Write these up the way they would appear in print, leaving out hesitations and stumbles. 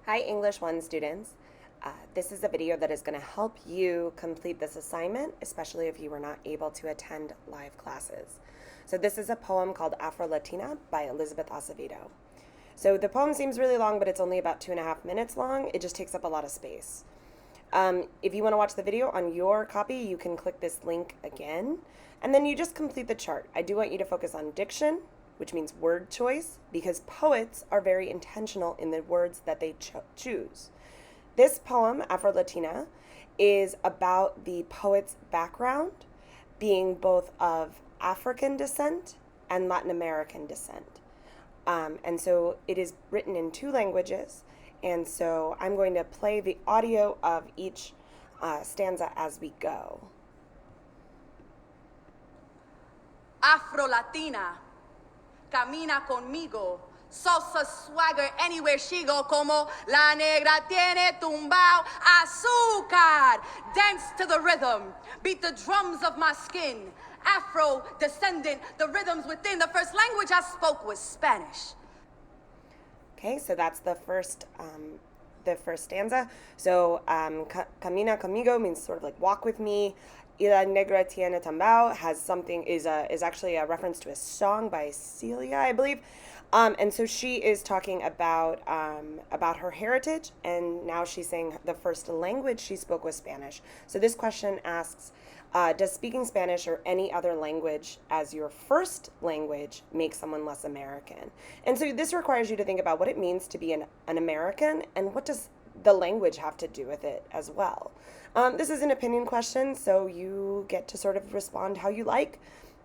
Hi English 1 students. This is a video that is going to help you complete this assignment, especially if you were not able to attend live classes. So this is a poem called Afro-Latina by Elizabeth Acevedo. So the poem seems really long, but it's only about 2.5 minutes long. It just takes up a lot of space. If you want to watch the video on your copy, you can click this link again, and then you just complete the chart. I do want you to focus on diction, which means word choice, because poets are very intentional in the words that they choose. This poem, Afro-Latina, is about the poet's background being both of African descent and Latin American descent. And so it is written in 2 languages, and so I'm going to play the audio of each stanza as we go. Afro-Latina, camina conmigo, salsa swagger anywhere she go, como la negra tiene tumbao azúcar. Dance to the rhythm, beat the drums of my skin. Afro descendant, the rhythms within. The first language I spoke was Spanish. Okay, so that's the first stanza. So camina conmigo means sort of like walk with me. Y la negra tiene tambao is actually a reference to a song by Celia, I believe. And so she is talking about her heritage, and now she's saying the first language she spoke was Spanish. So this question asks, does speaking Spanish or any other language as your first language make someone less American? And so this requires you to think about what it means to be an American, and what does the language have to do with it as well. This is an opinion question, so you get to sort of respond how you like.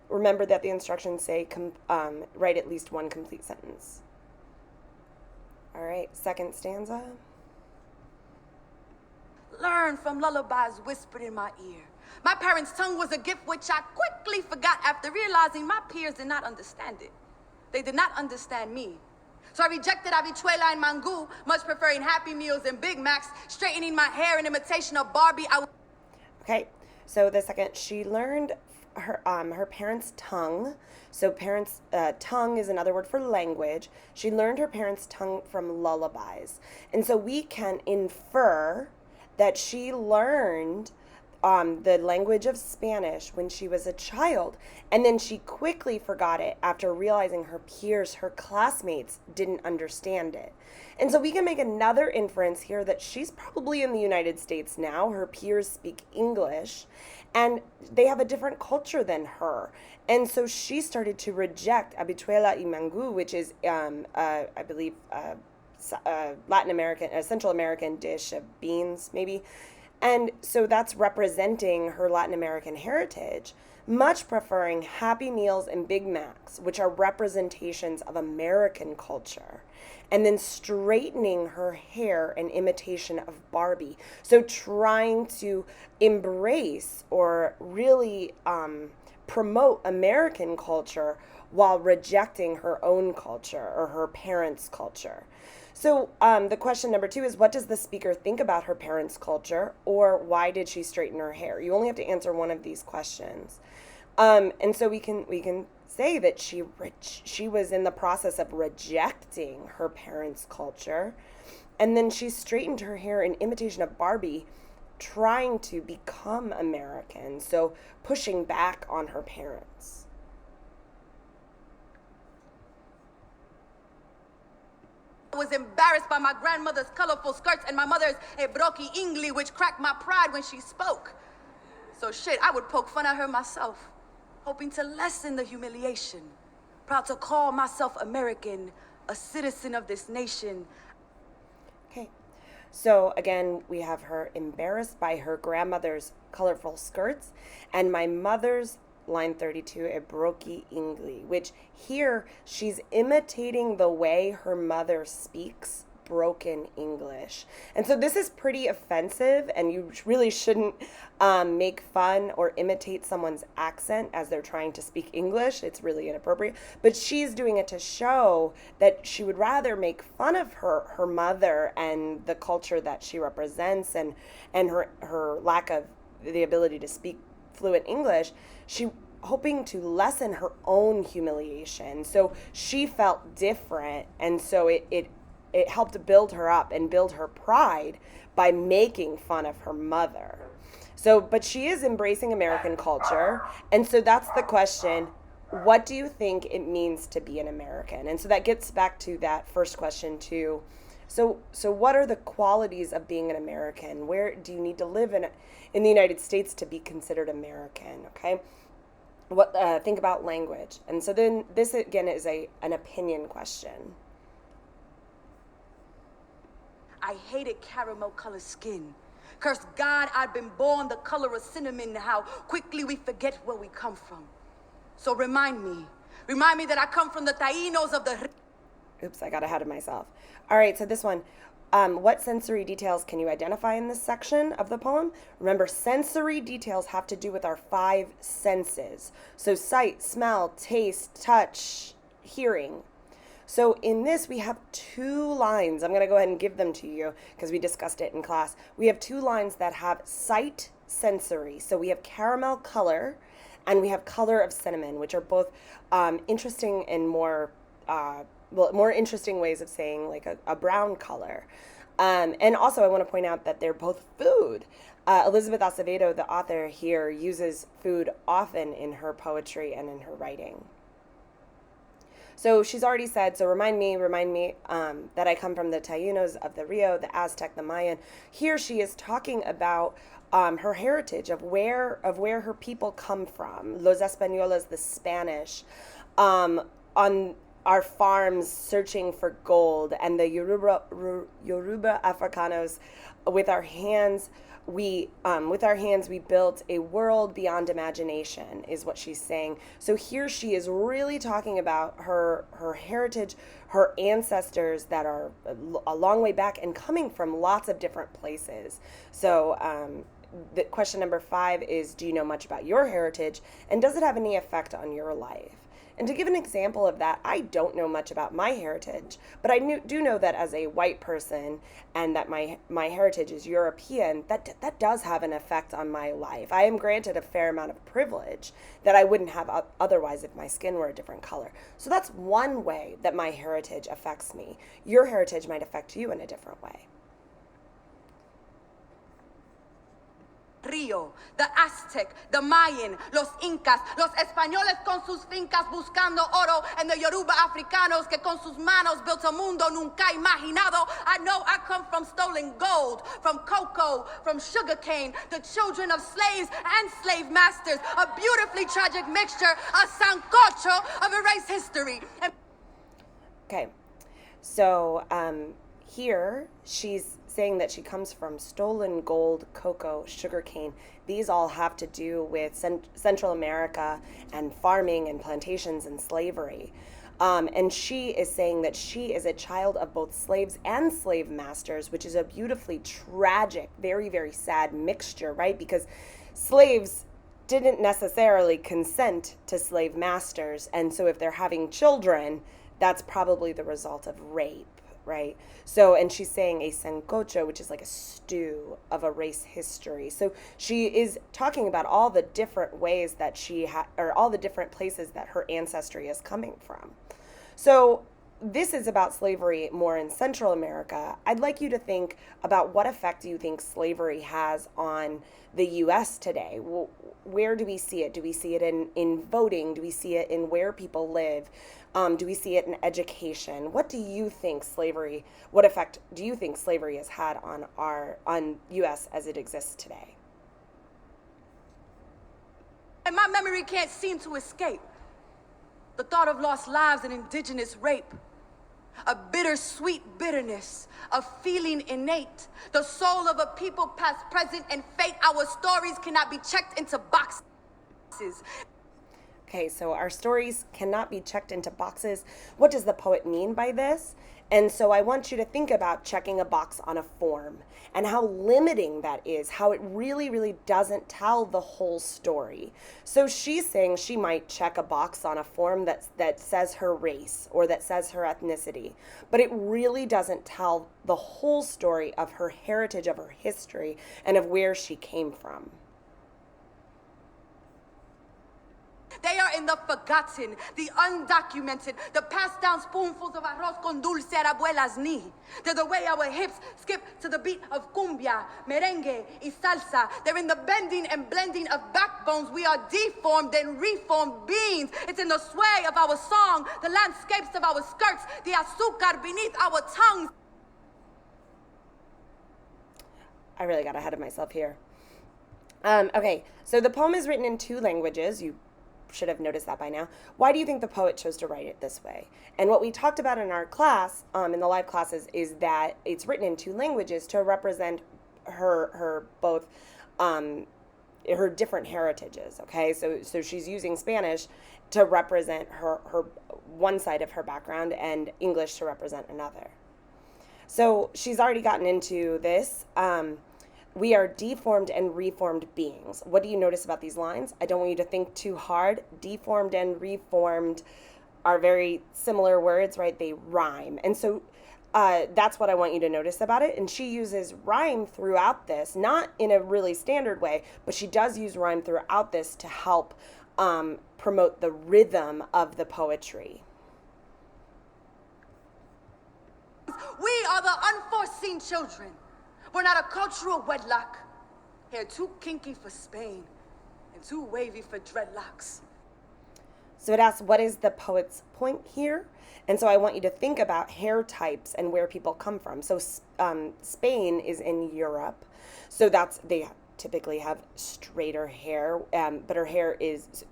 Remember that the instructions say write at least 1 complete sentence. All right, second stanza. Learn from lullabies whispered in my ear. My parents' tongue was a gift which I quickly forgot after realizing my peers did not understand it. They did not understand me. So I rejected habichuela and mango, much preferring Happy Meals and Big Macs, straightening my hair in imitation of Barbie. Okay, so the second, she learned her parents' tongue. So tongue is another word for language. She learned her parents' tongue from lullabies. And so we can infer that she learned the language of Spanish when she was a child, and then she quickly forgot it after realizing her peers, her classmates, didn't understand it. And so we can make another inference here that she's probably in the United States now. Her peers speak English, and they have a different culture than her. And so she started to reject habichuela y mango, which is, I believe, Latin American, a Central American dish of beans, maybe. And so that's representing her Latin American heritage, much preferring Happy Meals and Big Macs, which are representations of American culture, and then straightening her hair in imitation of Barbie. So trying to embrace or really promote American culture while rejecting her own culture or her parents' culture. So the question number 2 is, what does the speaker think about her parents' culture, or why did she straighten her hair? You only have to answer one of these questions. And so we can say that she was in the process of rejecting her parents' culture, and then she straightened her hair in imitation of Barbie, trying to become American, so pushing back on her parents. I was embarrassed by my grandmother's colorful skirts and my mother's brocky English, which cracked my pride when she spoke. So shit, I would poke fun at her myself, hoping to lessen the humiliation. Proud to call myself American, a citizen of this nation. Okay, so again, we have her embarrassed by her grandmother's colorful skirts, and my mother's, line 32, a broky English, which here she's imitating the way her mother speaks broken English. And so this is pretty offensive, and you really shouldn't make fun or imitate someone's accent as they're trying to speak English. It's really inappropriate. But she's doing it to show that she would rather make fun of her mother and the culture that she represents, and her lack of the ability to speak fluent English. She hoping to lessen her own humiliation. So she felt different, and so it it helped build her up and build her pride by making fun of her mother. So, but she is embracing American culture. And so that's the question. What do you think it means to be an American? And so that gets back to that first question too. So what are the qualities of being an American? Where do you need to live in the United States to be considered American? Okay. What think about language. And so then this again is an opinion question. I hated caramel colored skin. Curse God, I'd been born the color of cinnamon, how quickly we forget where we come from. So remind me that I come from the Taínos of the... Oops, I got ahead of myself. All right, so this one. What sensory details can you identify in this section of the poem? Remember, sensory details have to do with our 5 senses. So sight, smell, taste, touch, hearing. So in this, we have 2 lines. I'm going to go ahead and give them to you because we discussed it in class. We have 2 lines that have sight sensory. So we have caramel color and we have color of cinnamon, which are both interesting and more interesting ways of saying like a brown color. And also I want to point out that they're both food. Elizabeth Acevedo, the author here, uses food often in her poetry and in her writing. So she's already said, so remind me that I come from the Taínos of the Rio, the Aztec, the Mayan. Here she is talking about her heritage of where her people come from. Los Españoles, the Spanish, on our farms searching for gold, and the Yoruba Africanos, with our hands we built a world beyond imagination, is what she's saying. So here she is really talking about her heritage, her ancestors that are a long way back and coming from lots of different places. So the question number 5 is, do you know much about your heritage, and does it have any effect on your life? And to give an example of that, I don't know much about my heritage, but I do know that as a white person, and that my heritage is European, that does have an effect on my life. I am granted a fair amount of privilege that I wouldn't have otherwise if my skin were a different color. So that's one way that my heritage affects me. Your heritage might affect you in a different way. Rio, the Aztec, the Mayan, los Incas, los Españoles con sus fincas buscando oro, and the Yoruba Africanos que con sus manos built a mundo nunca imaginado. I know I come from stolen gold, from cocoa, from sugarcane, the children of slaves and slave masters, a beautifully tragic mixture, a sancocho of erased history. Okay, so here she's saying that she comes from stolen gold, cocoa, sugarcane. These all have to do with Central America and farming and plantations and slavery. And she is saying that she is a child of both slaves and slave masters, which is a beautifully tragic, very, very sad mixture, right? Because slaves didn't necessarily consent to slave masters. And so if they're having children, that's probably the result of rape. Right? So, and she's saying a sancocho, which is like a stew of a race history. So she is talking about all the different ways that or all the different places that her ancestry is coming from. So this is about slavery more in Central America. I'd like you to think about what effect you think slavery has on the U.S. today. Where do we see it? Do we see it in voting? Do we see it in where people live? Do we see it in education? What do you think what effect do you think slavery has had on U.S. as it exists today? And my memory can't seem to escape the thought of lost lives and indigenous rape. A bittersweet bitterness, a feeling innate, the soul of a people past, present, and fate. Our stories cannot be checked into boxes. Okay, so our stories cannot be checked into boxes. What does the poet mean by this? And so I want you to think about checking a box on a form and how limiting that is, how it really, really doesn't tell the whole story. So she's saying she might check a box on a form that says her race or that says her ethnicity, but it really doesn't tell the whole story of her heritage, of her history, and of where she came from. They are in the forgotten, the undocumented, the passed down spoonfuls of arroz con dulce at abuela's knee. They're the way our hips skip to the beat of cumbia, merengue, y salsa. They're in the bending and blending of backbones. We are deformed and reformed beings. It's in the sway of our song, the landscapes of our skirts, the azúcar beneath our tongues. I really got ahead of myself here. Okay, so the poem is written in 2 languages. You should have noticed that by now. Why do you think the poet chose to write it this way? And what we talked about in our class, in the live classes, is that it's written in 2 languages to represent her both her different heritages. Okay, so she's using Spanish to represent her one side of her background and English to represent another. So she's already gotten into this. We are deformed and reformed beings. What do you notice about these lines? I don't want you to think too hard. Deformed and reformed are very similar words, right? They rhyme. And so that's what I want you to notice about it. And she uses rhyme throughout this, not in a really standard way, but she does use rhyme throughout this to help promote the rhythm of the poetry. We are the unforeseen children. We're not a cultural wedlock. Hair too kinky for Spain and too wavy for dreadlocks. So it asks, what is the poet's point here? And so I want you to think about hair types and where people come from. So Spain is in Europe. So they typically have straighter hair, but her hair is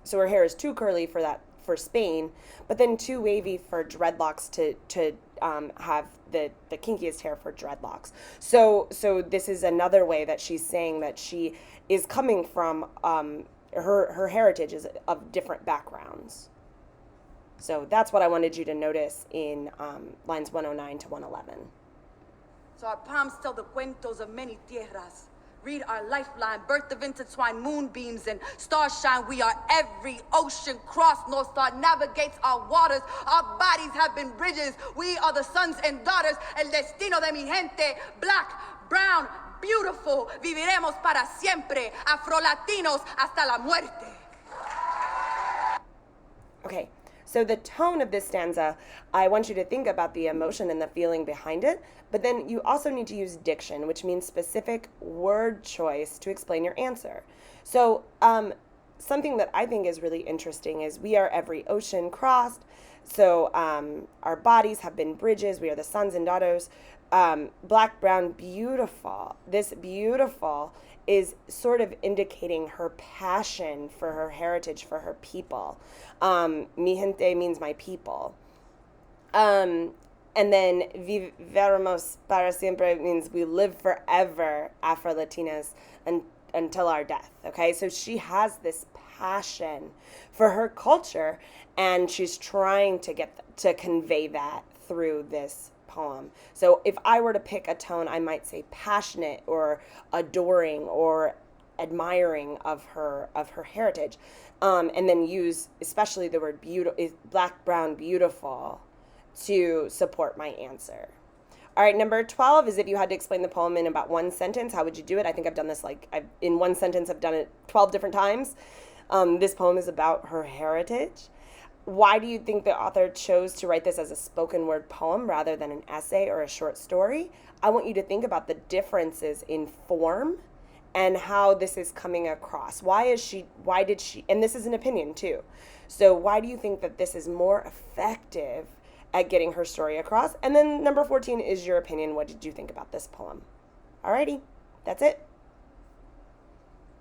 too curly for Spain, but then too wavy for dreadlocks to have the kinkiest hair for dreadlocks. So this is another way that she's saying that she is coming from her heritage is of different backgrounds. So that's what I wanted you to notice in lines 109 to 111. So our palms tell the cuentos of many tierras. Read our lifeline, birth of intertwined moonbeams and starshine. We are every ocean crossed. North Star navigates our waters. Our bodies have been bridges. We are the sons and daughters. El destino de mi gente. Black, brown, beautiful. Viviremos para siempre. Afro-Latinos hasta la muerte. Okay. So the tone of this stanza, I want you to think about the emotion and the feeling behind it, but then you also need to use diction, which means specific word choice to explain your answer. So something that I think is really interesting is we are every ocean crossed. So our bodies have been bridges. We are the sons and daughters. Black, brown, beautiful. This beautiful is sort of indicating her passion for her heritage, for her people. Mi gente means my people. And then viviremos para siempre means we live forever, Afro-Latinas, until our death. Okay, so she has this passion for her culture, and she's trying to convey that through this poem. So if I were to pick a tone, I might say passionate or adoring or admiring of her heritage, and then use especially the word black, brown, beautiful to support my answer. All right, number 12 is if you had to explain the poem in about 1 sentence, how would you do it? I think I've done this in 1 sentence. I've done it 12 different times. This poem is about her heritage. Why do you think the author chose to write this as a spoken word poem rather than an essay or a short story? I want you to think about the differences in form and how this is coming across. Why did she, and this is an opinion too. So why do you think that this is more effective at getting her story across? And then number 14 is your opinion. What did you think about this poem? Alrighty, that's it.